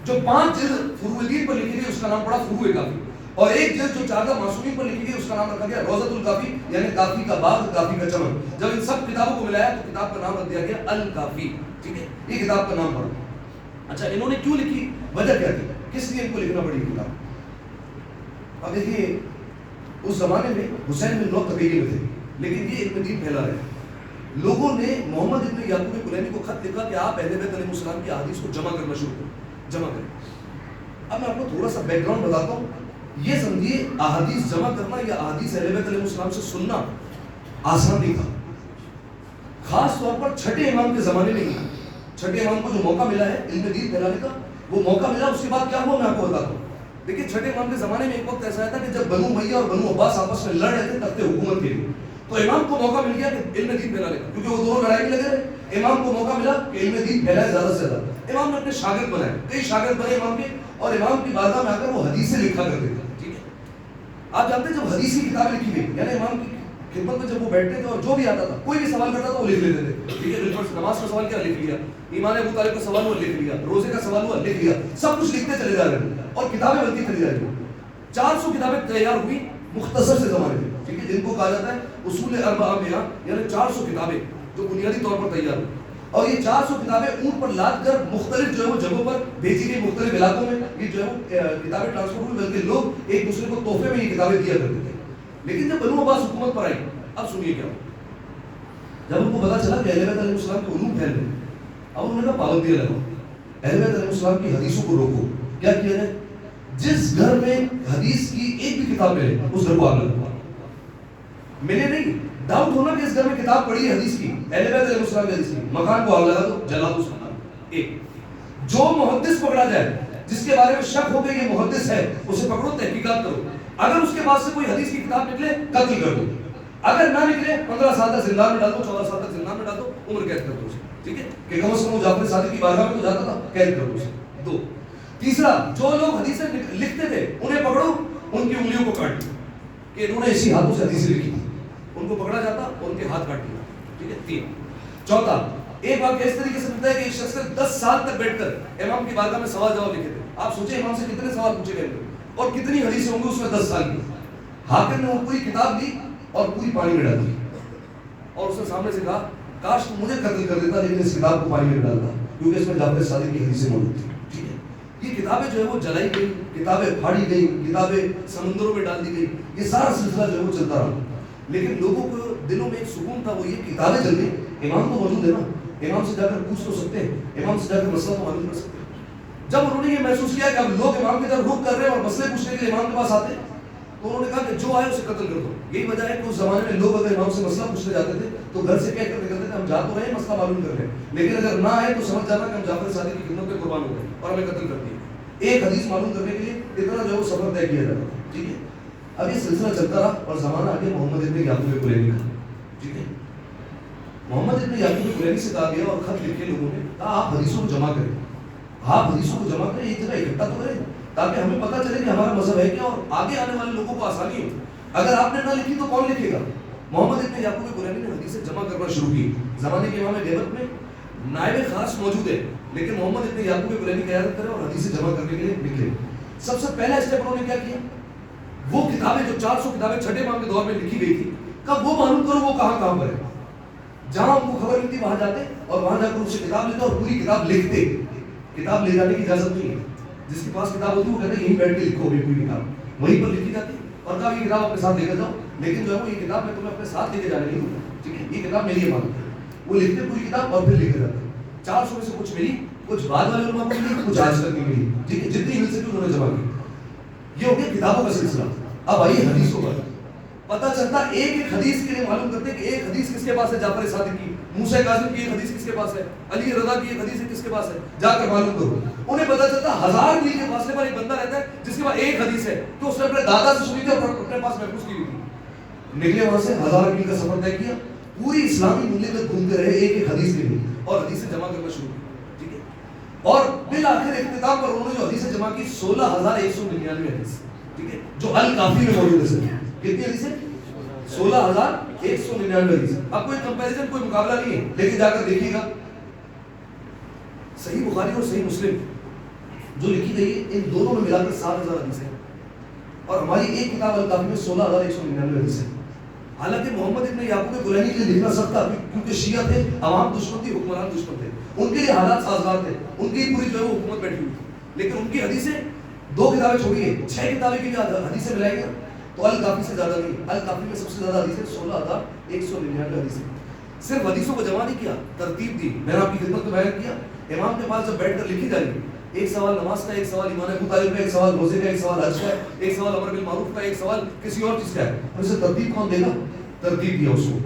جو 5 جلد فروع دین پر لکھی گئی اس کا نام پڑا فروع کافی. اور ایک جلد جو 14 معصومین پر لکھی گئی اس کا نام رکھا گیا روضۃ الکافی، یعنی کافی کا باغ، کافی کا چمن. جب ان سب کتابوں کو ملایا تو کتاب کا نام رکھ دیا گیا الکافی. ٹھیک ہے، یہ کتاب کا نام پڑا. اچھا، انہوں نے کیوں لکھی؟ وجہ کیا تھی؟ کس لیے ان کو لکھنا پڑی کتاب؟ اب دیکھیے اس زمانے میں حسین بن رو تقیہ میں تھے، لیکن یہ علم دین پھیلا رہے. لوگوں نے محمد ابن یعقوب کلینی کو خط لکھا کہ آپ اہل بیت علیہ السلام کی احادیث کو جمع کرنا شروع کریں، جمع کریں. اب میں آپ کو تھوڑا سا بیک گراؤنڈ بتاتا ہوں. یہ سمجھیے احادیث جمع کرنا یا احادیث اہل بیت علیہ السلام سے سننا آسان نہیں تھا. خاص طور پر چھٹے امام کے زمانے میں نہیں. چھٹے امام کو جو موقع ملا ہے علم دین پھیلانے کا، وہ موقع ملا. اس کے بعد کیا ہوا میں آپ کو بتاتا ہوں. دیکھیے چھٹے امام کے زمانے میں ایک وقت ایسا آیا تھا کہ جب بنو امیہ اور بنو عباس آپس میں لڑ رہے تھے تخت حکومت کے لیے، تو امام کو موقع مل گیا کہ علم دین پھیلانے کا، کیونکہ وہ دونوں لڑائی میں لگے رہے. امام کو موقع ملا کہ علم دین پھیلائے زیادہ سے زیادہ. امام نے اپنے شاگرد بنائے، کئی شاگرد بنے امام کے، اور امام کی بارگاہ میں آ کر وہ حدیثیں لکھا کرتے تھے. ٹھیک ہے، آپ جانتے ہیں جب حدیث کی کتابیں لکھی گئی، یعنی امام کی خدمت میں جب وہ بیٹھتے تھے اور جو بھی آتا تھا، کوئی بھی سوال کرتا تھا وہ لکھ لیتے تھے. ٹھیک ہے، بالکل نماز کا سوال کیا لکھ لیا، ایمان ابو طالب کا سوال ہوا لکھ لیا، روزے کا سوال ہوا لکھ لیا. سب کچھ لکھتے چلے جا رہے ہیں اور کتابیں بنتی چلی جا رہی ہیں. 400 کتابیں تیار ہوئی مختصر سے زمانے میں. ٹھیک ہے، جن کو کہا جاتا ہے اصول اربعہ میں، یعنی 400 کتابیں جو بنیادی طور پر تیار ہوئی. اور یہ 400 کتابیں اونٹ پر لاد کر مختلف جو ہے وہ جگہوں پر بھیجی گئی، مختلف علاقوں میں یہ جو ہے وہ کتابیں ٹرانسفر ہوئی، بلکہ لوگ ایک دوسرے کو تحفے میں یہ کتابیں دیا کرتے تھے. لیکن جب بنو عباس حکومت پر آئی، اب سنیے کیا ہوا. جب ان کو پتا چلا کہ اہل بیت علیہ السلام کے علوم پھیل رہے، اب انہوں نے کہا پابندیاں لگاؤ، اہل بیت علیہ السلام کی حدیثوں کو روکو. کیا کیا جائے؟ جس گھر میں حدیث کی ایک بھی کتاب ملے اس گھر کو آگ لگا. ملے نہیں، ڈاؤٹ ہونا کہ اس گھر میں کتاب پڑھی ہے حدیث کی، اہل بیت علیہ السلام کی حدیث کی، مکان کو آگ لگا دو، جلا دو اس مکان. ایک جو محدث پکڑا جائے جس کے بارے میں شک ہو کہ یہ محدث ہے، اسے پکڑو، تحقیقات کرو. اگر اس کے پاس سے کوئی حدیث کی کتاب نکلے قتل کر دو. اگر نہ نکلے 15 سال تک زندان میں ڈال دو، 14 سال تک زندان میں ڈال دو، عمر قید کر دو اسے. ٹھیک ہے کہ کم از کم وہ جعفر صادق کی بارگاہ میں تو جاتا تھا، قید کرو اسے. 2. تیسرا، جو لوگ حدیثیں لکھتے تھے انہیں پکڑو، ان کی انگلیوں کو کاٹ دو کہ انہوں نے اسی ہاتھوں سے حدیثیں لکھی تھی، ان کو پکڑا جاتا اور ان کے ہاتھ کاٹ دیا. ٹھیک ہے. 3. چوتھا، ایک واقعہ اس طریقے سے ملتا ہے کہ ایک شخص نے 10 سال تک بیٹھ کر امام کی بارگاہ میں سوال جواب لکھے تھے. آپ سوچیں امام سے کتنے سوال پوچھے گئے اور کتنی حدیثیں ہوں گی اس میں 10 سال کی. حاکم نے وہ پوری کتاب لی اور پوری پانی میں ڈال دی اور اس نے سامنے سے کہا کاش تم مجھے قتل کر دیتا لیکن اس کتاب کو پانی میں ڈالتا، کیونکہ اس میں جعفر صادق کی حدیثیں موجود تھیں. ٹھیک ہے. یہ کتابیں جو ہے وہ جلائی گئی، کتابیں پھاڑی گئی، کتابیں سمندروں میں ڈال دی گئی. یہ سارا سلسلہ جو ہے وہ چلتا رہا. لیکن لوگوں کو دلوں میں ایک سکون تھا، وہ یہ کتابیں چل گئی، امام تو موجود ہے نا، امام سے جا کر پوچھ تو سکتے ہیں، امام سے جا کر مسئلہ تو معلوم کر سکتے ہیں. جب انہوں نے یہ محسوس کیا کہ اب لوگ امام کی طرف رخ کر رہے ہیں اور مسئلے پوچھنے کے لیے امام کے پاس آتے ہیں، تو انہوں نے کہا کہ جو آئے اسے قتل کر دو. یہی وجہ ہے کہ اس زمانے میں لوگ اگر امام سے مسئلہ پوچھنے جاتے تھے تو گھر سے کہہ کر نکلتے تھے ہم جا تو رہے ہیں مسئلہ معلوم کر رہے ہیں، لیکن اگر نہ آئے تو سمجھ جانا کہ ہم جعفر صادق کی خدمت میں قربان ہو گئے اور ہمیں قتل کر دیا. ایک حدیث معلوم کرنے کے لیے اتنا جو ہے وہ سفر طے کیا جاتا تھا. ٹھیک ہے. اب یہ سلسلہ چلتا رہا اور زمانہ آگے محمد ابن یعقوب کلینی کا. ٹھیک ہے. محمد ابن یعقوب کلینی سے کہا گیا اور خط لکھے لوگوں نے کہا آپ حدیثوں کو جمع کریں، آپ حدیثوں کو جمع کریں، ایک جگہ اکٹھا تو کریں تاکہ ہمیں پتہ چلے کہ ہمارا مذہب ہے کیا اور آگے آنے والے لوگوں کو آسانی ہو. اگر آپ نے نہ لکھی تو کون لکھے گا؟ محمد ابن یعقوب کلینی نے حدیثیں جمع کرنا شروع کی. زمانے کے امام دیوبند میں نائب خاص موجود ہے لیکن محمد ابن یعقوب کلینی قیادت کرے اور حدیثیں جمع کرنے کے لیے نکلے. سب سے پہلا اسٹیپ انہوں نے کیا کیا؟ وہ کتابیں جو 400 کتابیں چھٹے امام کے دور میں لکھی گئی تھی کب وہ معلوم کرو وہ کہاں پر ہے. جہاں ان کو خبر ملتی وہاں جاتے اور وہاں جا کر اس سے کتاب لیتے اور پوری کتاب لکھتے. کتاب لے جانے کی اجازت نہیں ہے، جس کے پاس کتاب ہوتی ہے وہ کہتے ہیں یہیں بیٹھ کے لکھو ابھی پوری کتاب، وہیں پر لکھی جاتی اور کہا یہ کتاب اپنے ساتھ لے کر جاؤ، لیکن جو ہے وہ یہ کتاب میں تمہیں اپنے ساتھ لے کے جانے نہیں ہوتا. ٹھیک ہے. یہ کتاب میری ہے معلوم. وہ لکھتے پوری کتاب اور پھر لے کے جاتے. 400 میں سے کچھ ملی، کچھ بعد والے علماء کو ملی، کچھ آج تک نہیں ملی. ٹھیک ہے. جتنی مل سکی انہوں نے جمع کی. یہ ہو گیا کتابوں کا سلسلہ. اب آئیے حدیثوں پر. پتہ چلتا ایک ایک حدیث کے لیے معلوم کرتے کہ ایک حدیث کس کے پاس ہے، جعفر صادق کی، موسیٰ کاظم کی ایک حدیث کس کے پاس ہے، علی رضا کی ایک حدیث کس کے پاس ہے، جا کر معلوم کرو. انہیں پتہ چلتا 1000 میل کے فاصلے پر ایک بندہ رہتا ہے جس کے پاس ایک حدیث ہے تو اس نے اپنے دادا سے سنی تھی اور اپنے پاس محفوظ کی ہوئی تھی. نکلے وہاں سے 1000 میل کا سفر طے کیا، پوری اسلامی مملکت گھومتے رہے ایک ایک حدیث کے لیے اور حدیثیں جمع کرنا شروع کی. ٹھیک ہے. اور بالآخر اختتام پر انہوں نے جو حدیثیں جمع کی 16199 حدیث. ٹھیک ہے. جو الکافی میں موجود ہے. کتنی حدیثیں؟ 16199 حدیث. اب کوئی کمپیریزن کوئی مقابلہ نہیں ہے لیکن جا کر دیکھیے گا صحیح بخاری اور صحیح مسلم جو لکھی گئی ہے ان دونوں میں ملا کر 7000 حدیثیں اور ہماری ایک کتاب الکافی میں 16199 حدیثیں. حالانکہ محمد ابن یعقوب کلینی کے لیے لکھنا سخت تھا کیونکہ شیعہ تھے، عوام دشمن تھی، حکمران دشمن تھے، ان کے لیے حالات سازگار تھے، ان کی پوری جو ہے وہ حکومت بیٹھی ہوئی تھی. لیکن ان کی حدیثیں 2 کتابیں چھوڑی ہیں، 6 کتابیں کی حدیثیں ملائی گئی تو الکافی سے زیادہ نہیں. الکافی میں سب سے زیادہ حدیثیں 16199 حدیثیں. صرف حدیثوں کو جمع نہیں کیا، ترتیب دی. میں نے آپ کی خدمت میں بیان کیا امام کے پاس جب بیٹھ کر لکھی جائے گی ایک سوال نماز کا، ایک سوال ایمان ابو طالب کا، ایک سوال روزے کا، ایک سوال حج کا ہے، ایک سوال امر بالمعروف کا، ایک سوال کسی اور چیز کا ہے. اور اسے ترتیب کون دے گا؟ ترتیب دیا اس کو.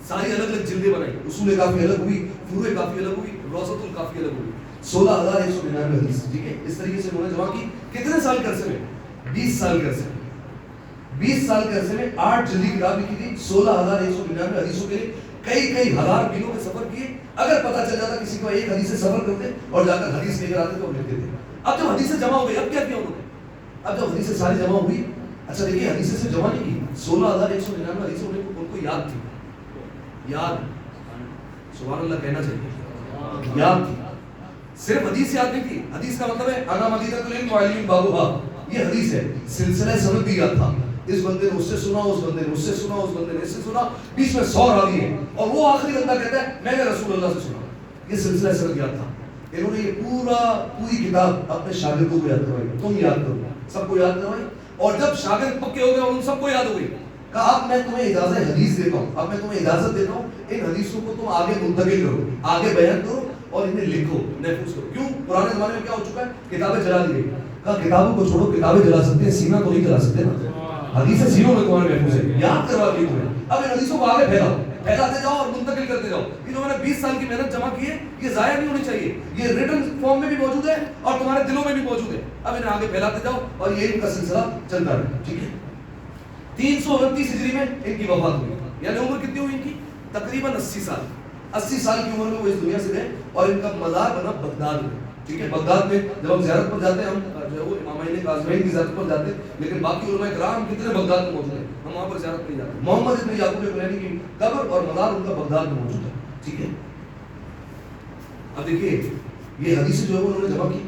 ساری الگ الگ جلدیں بنائی، اصول کافی الگ ہوئی، فروع کافی الگ ہوئی، روضۃ الکافی الگ ہوئی. 16199 حدیث. ٹھیک ہے. اس طریقے سے انہوں نے جمع کی. کتنے سال کے عرصے میں؟ 20 سال کے عرصے میں. 20 سال کے عرصے میں 8 جلدی کتاب لکھی تھی 16199 حدیثوں کے لیے. کئی ہزار میلوں کے سفر کیے. اگر پتہ چل جاتا کسی کو ایک حدیث سے سفر کرتے اور جا کر حدیث لے کر آتے تو لکھتے تھے. اب جب حدیثیں جمع ہو گئی اب کیا کیا انہوں نے؟ اب جب حدیثیں ساری جمع ہوئی، اچھا دیکھیے حدیثیں سے جمع نہیں کی، 16199 حدیثیں ان کو یاد تھی. یاد سبحان اللہ کہنا چاہیے، یاد تھی. صرف حدیث یاد نہیں تھی. حدیث کا مطلب ہے انا مدینۃ العلم وعلم بابھا، یہ حدیث ہے. سلسلہ سند بھی یاد تھا. اس بندے نے اس سے سنا، اس بندے نے اس سے سنا، اس بندے نے اس سے سنا، بیچ میں 100 راوی ہیں اور وہ آخری بندہ کہتا ہے میں نے رسول اللہ سے سنا. یہ سلسلہ سند یاد تھا. انہوں نے یہ پوری کتاب اپنے شاگردوں کو یاد کروائی. تم یاد کرو، سب کو یاد کروائی. اور جب شاگرد پکے ہو گئے اور ان سب کو یاد ہو گئی، کہا اب میں تمہیں اجازت حدیث دیتا ہوں، اب میں تمہیں اجازت دیتا ہوں ان حدیثوں کو تم آگے منتقل کرو، آگے بیان کرو اور انہیں لکھو، محفوظ کرو. کیوں؟ پرانے زمانے میں کیا ہو چکا ہے، کتابیں جلا دی گئی. کہا کتابوں کو چھوڑو، کتابیں جلا سکتے ہیں، سینہ تو نہیں جلا سکتے نا. حدیثیں سینوں میں تمہارے محفوظ ہے، یاد کروا دی تمہیں. اب ان حدیثوں کو آگے پھیلاتے جاؤ اور منتقل کرتے جاؤ. یہ جو میں نے 20 سال کی محنت جمع کی ہے یہ ضائع نہیں ہونی چاہیے. یہ ریٹن فارم میں بھی موجود ہے اور تمہارے دلوں میں بھی موجود ہے. اب انہیں آگے پھیلاتے جاؤ اور یہ ان کا سلسلہ چلتا رہے. ٹھیک ہے. 329 ہجری میں ان کی وفات ہوئی. یعنی عمر کتنی ہوئی ان کی؟ تقریباً 80 سال. 80 سال کی عمر میں وہ اس دنیا سے گئے اور ان کا مزار بنا بغداد میں. ٹھیک ہے, بغداد میں جب ہم زیارت پر جاتے ہیں, ہم جو ہے وہ امامین کاظمین کی زیارت پر جاتے ہیں, لیکن باقی علماء کرام کتنے بغداد میں موجود ہیں, ہم وہاں پر زیارت نہیں جاتے. محمد ابن یعقوب کلینی کی قبر اور مزار ان کا بغداد میں موجود ہے. ٹھیک ہے, اب دیکھیے یہ حدیث جو ہے وہ انہوں نے جمع کی.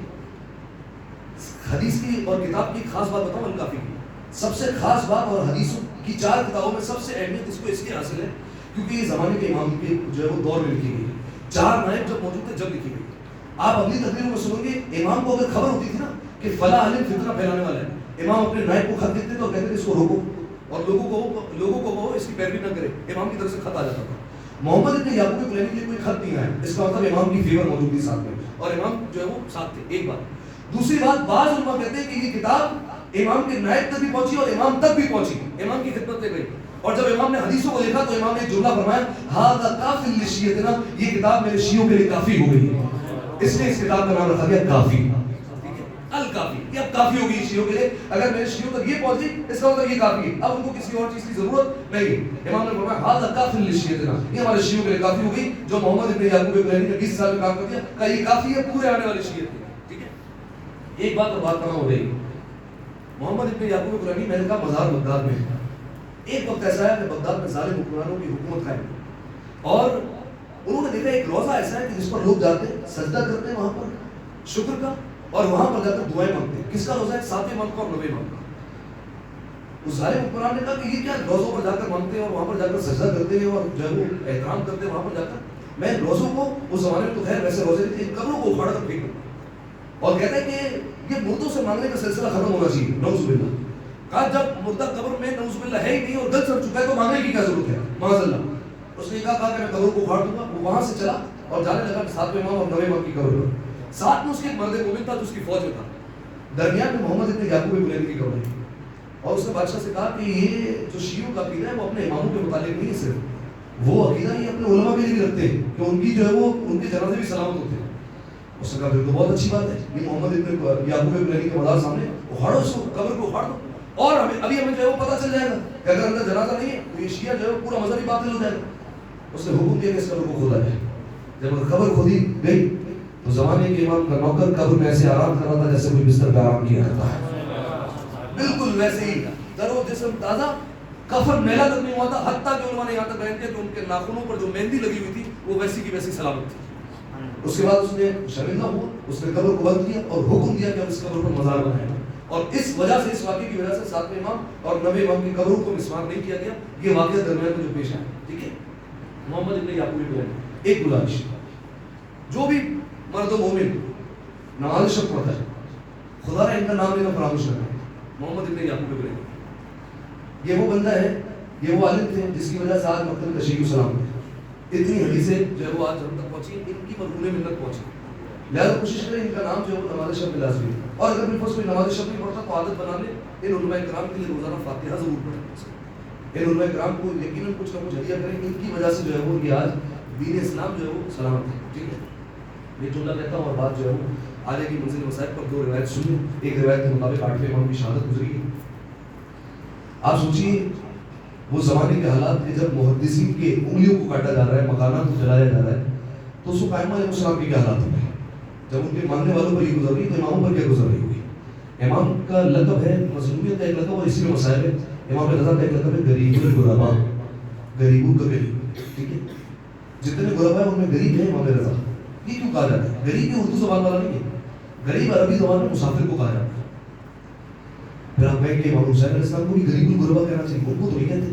حدیث کی اور کتاب کی خاص بات بتاؤں, الکافی کی سب سے خاص بات اور حدیثوں کی 4 کتابوں میں سب سے اہمیت اس کو اس لیے حاصل ہے کیونکہ یہ زمانے کے امام کے جو ہے وہ دور میں لکھی گئی. 4 نائب جب موجود تھے جب لکھی گئی. آپ اگلی تقریروں میں سنو گے, امام کو اگر خبر ہوتی تھی نا کہ فلاں عالم فتنہ پھیلانے والا ہے, امام اپنے نائب کو خط لکھتے تو کہتے تھے اس کو روکو اور لوگوں کو وہ اس کی پیروی نہ کرے. امام کی طرف سے خط آ جاتا تھا. محمد ابن یعقوب کلینی کے لیے کوئی خط نہیں آیا, اس کا مطلب امام کی فیور موجود تھی ساتھ میں اور امام جو ہے وہ ساتھ تھے. ایک بات. دوسری بات, بعض علماء کہتے ہیں کہ یہ کتاب امام کے نائب تک بھی پہنچی اور امام تک بھی پہنچی, امام کی خدمت میں گئی. اور جب امام نے حدیثوں کو دیکھا تو امام نے ایک جملہ فرمایا, ھذا کافی لشیعتنا, یہ کتاب میرے شیعوں کے لیے کافی ہو گئی ہے. اس نے اس کتاب کا نام رکھا گیا کافی, الکافی. یہ اب کافی ہو گئی شیعوں کے لیے. اگر میرے شیعوں تک یہ پہنچ گئی اس کا مطلب یہ کافی ہے, اب ان کو کسی اور چیز کی ضرورت نہیں ہے. امام نے فرمایا ھذا کافی لشیعتنا, یہ ہمارے شیعوں کے لیے کافی ہو گئی. جو محمد ابن یعقوب کلینی نے 20 سال میں کام کر دیا, کہا یہ کافی ہے پورے آنے والے شیعت کے. ٹھیک ہے, ایک بات اور بات کہاں ہو رہی. محمد ابن یعقوب کلینی میں نے کہا مزار بغداد میں ہے. ایک وقت ایسا ہے کہ بغداد میں ظالم حکمرانوں کی حکومت قائم ہے اور انہوں نے دیکھا ایک روزہ ایسا ہے کہ جس پر لوگ جاتے ہیں, سجدہ کرتے ہیں وہاں پر شکر کا, اور وہاں پر جا کر دعائیں مانگتے ہیں. کس کا روزہ ہے؟ 7ویں مانگ کا اور 9ویں مانگ کا. اس ظالم حکمران نے کہا کہ یہ کیا روزوں پر جا کر مانگتے ہیں اور وہاں پر جا کر سجدہ کرتے ہیں اور جو ہے وہ احترام کرتے ہیں وہاں پر جا کر. میں روزوں کو اس زمانے میں تو خیر ویسے روزے تھے, قبروں کو اکھاڑ کر پھینک دوں اور کہتا ہے کہ یہ مردوں سے مانگنے کا سلسلہ ختم ہونا چاہیے. نعوذ باللہ. کہا جب مردہ قبر میں نعوذ باللہ ہے ہی نہیں اور گل سڑ چکا ہے تو مانگنے کی کیا ضرورت ہے, معاذ اللہ. اس نے کہا کہ میں قبر کو اکھاڑ دوں گا. وہ وہاں سے چلا اور جانے لگا 7ویں امام اور 9ویں امام کی قبر پر. ساتھ میں اس کے ایک مرد مومن تھا جو اس کی فوج میں تھا. درمیان میں محمد ابن یعقوب کلینی کی قبر ہے اور اس نے بادشاہ سے کہا کہ یہ جو شیعوں کا عقیدہ ہے وہ اپنے اماموں کے متعلق نہیں ہے, صرف وہ عقیدہ یہ اپنے علماء کے لیے بھی رکھتے ہیں کہ ان کی جو ہے وہ ان کے جنازے بھی سلامت ہوتے ہیں. اس نے کہا پھر تو بہت اچھی بات ہے, یہ محمد ابن یعقوب کلینی کے مزار سامنے اکھاڑو, اس کو قبر کو اکھاڑ دو اور ابھی ہمیں جو ہے وہ پتہ چل جائے گا کہ اگر اندر جنازہ نہیں ہے تو یہ شیعہ جو ہے پورا مذہب ہی باطل ہو جائے گا. اس نے حکم دیا کہ اس قبر کو کھودا جائے. جب قبر کھودی گئی تو زمانے کے امام کا نوکر قبر میں ایسے آرام کر رہا تھا جیسے کوئی بستر پہ آرام کیا کرتا ہے, بالکل ویسے ہی, در و جسم تازہ, کفن میلا تک نہیں ہوا تھا. حتیٰ کہ علماء نے یہاں تک بیان کیا کہ ان کے ناخنوں پر جو مہندی لگی ہوئی تھی وہ ویسی کی ویسی سلامت تھی. اس کے بعد اس نے شرمندہ ہوا, اس نے قبر کو بند کیا اور حکم دیا کہ اب اس قبر پر مزار بنائے. اور اس وجہ سے, اس واقعے کی وجہ سے 7ویں امام اور 9ویں امام کی قبروں کو مسمار نہیں کیا گیا. یہ واقعہ درمیان میں جو پیش آیا. ٹھیک ہے, محمد ابن یعقوب کلینی. ایک گزارش, جو بھی مرد و مومن نماز شب پڑھتا ہے خدا نے ان کا نام لینا فراموش نہ کرے. محمد ابن یعقوب کلینی یہ وہ بندہ ہے, یہ وہ عالم تھے جس کی وجہ سے آج مکتب تشریح السلام ہے. اتنی حدیثیں جو ہے وہ آج ہم تک پہنچی, ان کی مرہون منت پہنچی. لہٰذا کوشش کریں ان کا نام جو ہے وہ نماز شب میں لازمی ہے. اور اگر بالفرض کوئی نماز شب نہیں پڑھتا تو عادت بنا لے ان علماء کرام کے لیے روزانہ فاتحہ ضرور پڑھیں. ان علماء کرام کو یقیناً کچھ نہ کچھ ہدیہ کریں. ان کی وجہ سے جو ہے وہ یہ آج دین اسلام جو ہے وہ سلامت ہے. ٹھیک ہے, یہ جملہ کہتا ہوں اور بات جو ہے وہ آگے کی منزل مسائل پر 2 روایت سنیں. ایک روایت کے مطابق 8ویں امام کی شہادت گزری ہے. آپ سوچیے وہ زمانے کے حالات کہ جب محدثین کے انگلیوں کو کاٹا جا رہا ہے, مکانات کو جلایا جا رہا ہے, تو اس وقت ائمہ علیہ السلام کے کیا حالات ہوں گے. جب ان کے ماننے والوں پر یہ گزر رہی تو اماموں پر کیا گزر رہی ہوگی. امام کا لقب ہے, مظلومیت کا ایک لقب اور اسی میں مسائل ہے. امام رضا کا ایک لقب ہے غریب الغرباء, غریبوں کا غریب. ٹھیک ہے, جتنے غرباء ہیں ان میں غریب ہے امام رضا. یہ کیوں کہا جاتا ہے؟ غریب یہ اردو زبان والا نہیں ہے, غریب عربی زبان میں مسافر کو کہا جاتا ہے. پھر آپ کہیں کہ امام حسین علیہ السلام کو بھی غریب الغرباء کہنا چاہیے, ان کو تو نہیں کہتے.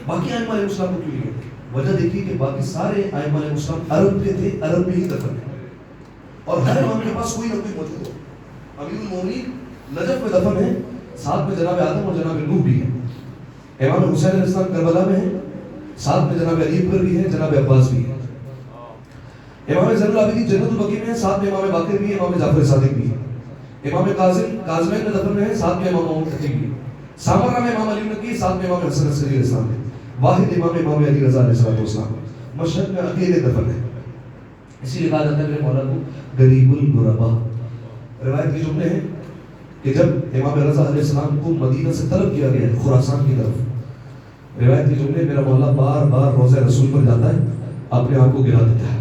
باقی ائمہ علیہ السلام کو کیوں نہیں کہتے؟ وجہ دیکھیے کہ باقی سارے ائمہ علیہ السلام عرب کے تھے, عرب میں ہی دفن ہے اور ہر امام کے پاس کوئی نہ کوئی موجود ہو. امیر المومنین نجف میں دفن ہے, ساتھ میں جناب آدم اور جناب نوح بھی ہے. امام حسین علیہ السلام کربلا میں ہے, ساتھ میں جناب علی اکبر بھی ہے, جناب عباس بھی ہے. امام زین العابدین جنت البقیع میں ہے, ساتھ میں امام باقر بھی ہے, امام جعفر صادق بھی ہے. امام کاظمین میں دفن ہے, ساتھ میں امام محمد تقی بھی ہے. سامرہ میں امام علی نقی, ساتھ میں امام حسن عسکری علیہ السلام ہے. واحد امام علی رضا علیہ السلام. مشہد میں اکیلے دفن ہے. اسی لیے کہا جاتا ہے میرے مولا کو غریب الغرباء. روایت کے جملے ہیں کہ جب امام رضا علیہ السلام کو مدینہ سے طلب کیا گیا ہے خراسان کی طرف, روایت کے جملے میرا مولا بار بار روضہ رسول پر جاتا ہے اپنے آپ کو گرا دیتا ہے،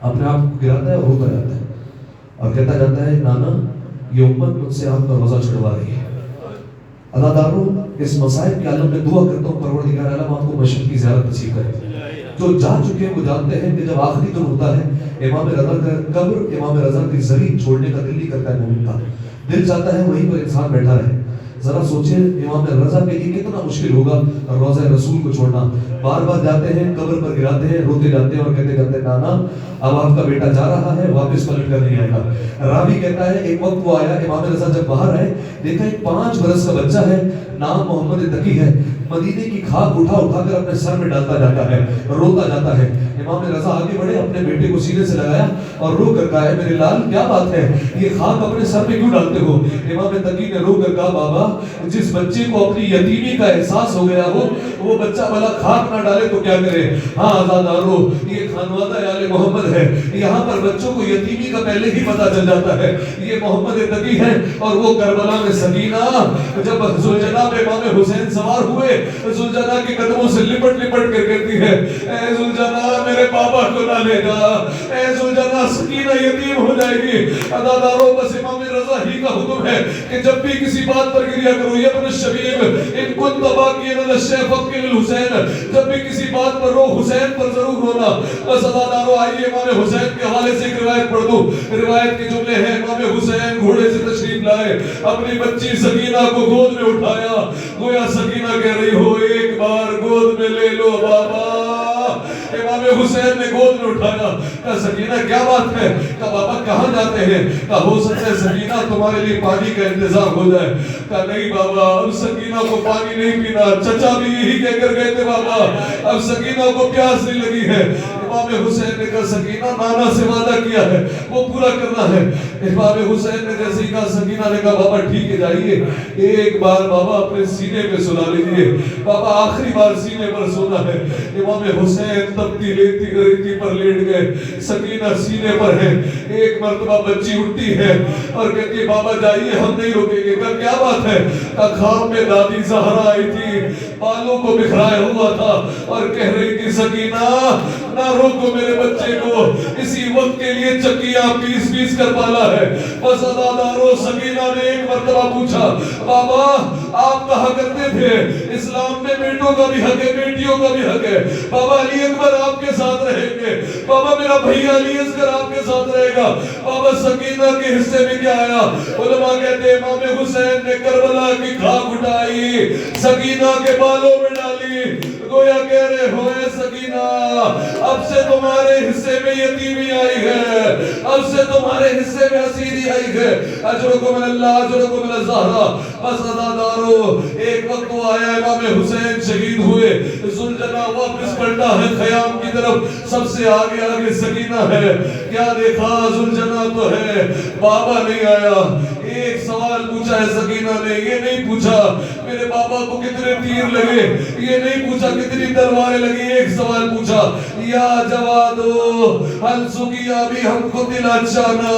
اپنے آپ کو گراتا ہے اور روتا جاتا ہے اور کہتا جاتا ہے نانا یہ امت مجھ سے آپ کا روزہ چھڑوا رہی ہے۔ عزادارو اس مصائب کے عالم میں دعا کرتا ہوں پروردگار عالم آپ کو مشرق کی زیارت نصیب کرے۔ جو جا چکے ہیں وہ جانتے ہیں کہ جب آخری دن ہوتا ہے امام رضا کا قبر امام رضا کی زمین چھوڑنے کا دل نہیں کرتا ہے مومن کا، دل چاہتا ہے وہیں پر انسان بیٹھا رہے۔ ذرا سوچیں امام رضا کے لیے کتنا مشکل ہوگا روضہ رسول کو چھوڑنا۔ بار بار جاتے ہیں قبر پر گراتے ہیں، روتے جاتے ہیں اور کہتے جاتے ہیں نانا اب آپ کا بیٹا جا رہا ہے، واپس پلٹ کر نہیں آئے گا۔ راوی کہتا ہے ایک وقت وہ آیا امام رضا جب باہر آئے دیکھا ایک 5 برس کا بچہ ہے، نام محمد تقی ہے، مدینے کی خاک اٹھا اٹھا کر اپنے سر میں ڈالتا جاتا ہے، روتا جاتا ہے۔ امام رضا آگے بڑھے، اپنے بیٹے کو سینے سے لگایا اور رو کر کہا ہے میرے لال کیا بات ہے، یہ خاک اپنے سر میں کیوں ڈالتے ہو؟ امام تقی نے رو کر کہا بابا جس بچے کو اپنی یتیمی کا احساس ہو گیا ہو وہ بچہ بھلا خاک نہ ڈالے تو کیا کرے؟ ہاں عزادارو یہ خانوادہ آل محمد ہے، یہاں پر بچوں کو یتیمی کا پہلے ہی پتہ چل جاتا ہے۔ یہ محمد تقی ہے اور وہ کربلا میں سکینہ جب ذوالجناح پہ امام حسین سوار ہوئے ذوالجناح کے قدموں سے لپٹ لپٹ کر کہتی ہے اے ذوالجناح میرے بابا کو نہ لے جا، اے ذوالجناح سکینہ یتیم ہو جائے گی۔ عزادارو بس امام رضا ہی کا حکم ہے کہ جب بھی کسی بات پر گریا کرو یا ابن الشبیب ان کن تباکین الشیخ فقل الحسین، جب بھی کسی بات پر رو حسین پر ضرور رونا۔ بس عزادارو آئیے امام حسین کے حوالے سے ایک روایت پڑھ دوں، روایت کے جملے ہیں امام حسین گھوڑے سے تشریف لائے، اپنی بچی سکینہ کو گود میں اٹھایا، گویا سکینہ کہہ رہی ہو ایک بار گود میں لے لو بابا۔ امام حسین نے گود میں اٹھایا، کہا سکینہ کیا بات ہے؟ کہا بابا کہاں جاتے ہیں؟ کہا ہو سکتا ہے سکینہ تمہارے لیے پانی کا انتظام ہو جائے۔ کہا نہیں بابا اب سکینہ کو پانی نہیں پینا، چچا بھی یہی کہہ کر گئے تھے بابا اب سکینہ کو پیاس نہیں لگی ہے۔ امام حسین نے کہا سکینہ نانا سے وعدہ کیا ہے وہ پورا کرنا ہے۔ امام حسین نے جیسے ہی کہا سکینہ نے کہا بابا ٹھیک ہے جائیے، ایک بار بابا اپنے سینے پہ سلا لیجئے، بابا آخری بار سینے پر سونا ہے۔ امام حسین تپتی ریتی پر لیٹ گئے، سکینہ سینے پر ہے، ایک مرتبہ بچی اٹھتی ہے اور کہتی ہے بابا جائیے ہم نہیں روکیں گے۔ کہا کیا بات ہے؟ کہا خواب میں دادی زہرا آئی تھی، بالوں کو بکھرائے ہوا تھا اور کہہ رہی تھی سکینہ نہ روکو میرے بچے کو، اسی وقت کے لیے چکیاں پیس پیس کر پالا ہے۔ بس عزادارو سکینہ نے ایک مرتبہ پوچھا بابا آپ کہا کرتے تھے اسلام میں بیٹوں کا بھی حق ہے بیٹیوں کا بھی حق ہے، بابا علی اکبر آپ کے ساتھ رہیں گے، بابا میرا بھیا علی اصغر آپ کے ساتھ رہے گا۔ بابا سکینہ کے حصے میں کیا آیا؟ علماء کہتے ہیں امام حسین نے کربلا کی خاک اٹھائی، سکینہ کے بالوں میں ڈالی، گویا کہہ رہے ہوئے سکینہ اب سے تمہارے حصے میں یتیمی آئی ہے، اب سے تمہارے حصے میں اسیری آئی ہے، اجرکم من اللہ اجرکم من الزہرا۔ بس عزادارو ایک وقت وہ آیا امام حسین شہید ہوئے، ذوالجناح واپس پلٹا ہے خیام کی طرف، سب سے آگے آگے سکینہ ہے، کیا دیکھا ذوالجناح تو ہے بابا نہیں آیا۔ ایک سوال پوچھا ہے سکینہ نے، یہ نہیں پوچھا میرے بابا کو کتنے تیر لگے، یہ نہیں پوچھا کتنی تلواریں لگی، ایک سوال پوچھا یا جوادو حل سکیا بھی ہم کو دل اچھانا،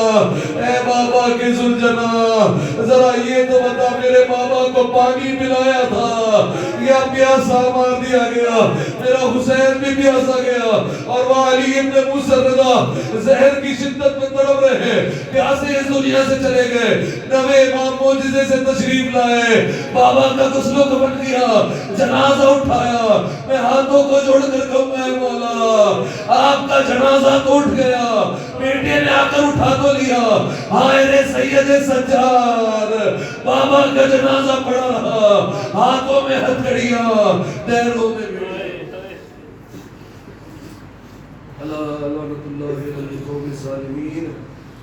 اے بابا کے ذوالجناح ذرا یہ تو بتا میرے بابا کو پانی پلایا تھا یا پیاسا مار دیا گیا؟ میرا حسین بھی پیاسا گیا اور وہ علی ابن موسیٰ رضا زہر کی شدت میں تڑپ رہے ہیں، پیاسے اس دنیا سے چلے گئے، نوے امام معجزے سے تشریف لائے، بابا کا غسل و کفن کیا، جنازہ اٹھایا، میں ہاتھوں کو جوڑ کر کہوں اے مولا آپ کا جنازہ تو اٹھ گیا، بیٹے نے آ کر اٹھا تو لیا، ہائے رے سید سجاد بابا کا جنازہ پڑا رہا، ہاتھوں میں ہتھکڑیاں پیروں میں لعنت اللہ علی القوم الظالمین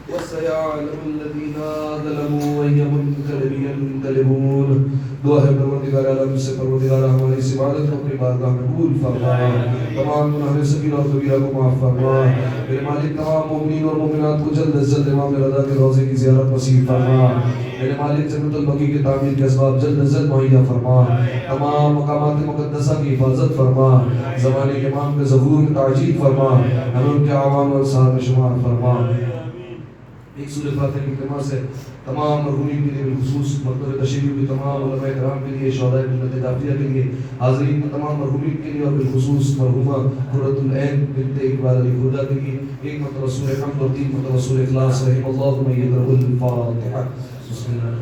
وسيعلم الذين ظلموا أي منقلب ينقلبون۔ دعا ہے پروردگار عالم سے پروردگار ہماری اس عبادت کو اپنی بارگاہ میں قبول فرما، تمام گناہ صغیرہ اور کبیرہ کو معاف فرما، میرے مالک تمام مومنین اور مومنات کو جلد از جلد امام رضا کے روضے کی زیارت نصیب فرما، میرے مالک جنت البقیع کی تعمیر کے اسباب جلد از جلد مہیا فرما، تمام مقامات مقدسہ کی حفاظت فرما، زمانے کے امام کے ظہور میں تعجیل فرما، ہمیں ان کے اعوان اور صحابہ میں شمار فرما۔ ایک سورہ فاتحہ کی کلمات سے تمام مرحومین کے لیے بالخصوص مقبرہ تشریف کے تمام علماء کرام کے لیے، شہداء ملت دافیہ کے لیے، حاضرین تمام مرحومین کے لیے، اور بالخصوص مرحومہ قرۃ العین بنت اقبال علی خردہ کے لیے ایک مرتبہ سورہ حمد اور 3 مرتبہ سورہ اخلاص رحم اللہ من یقرأ الفاتحہ. بسم اللہ.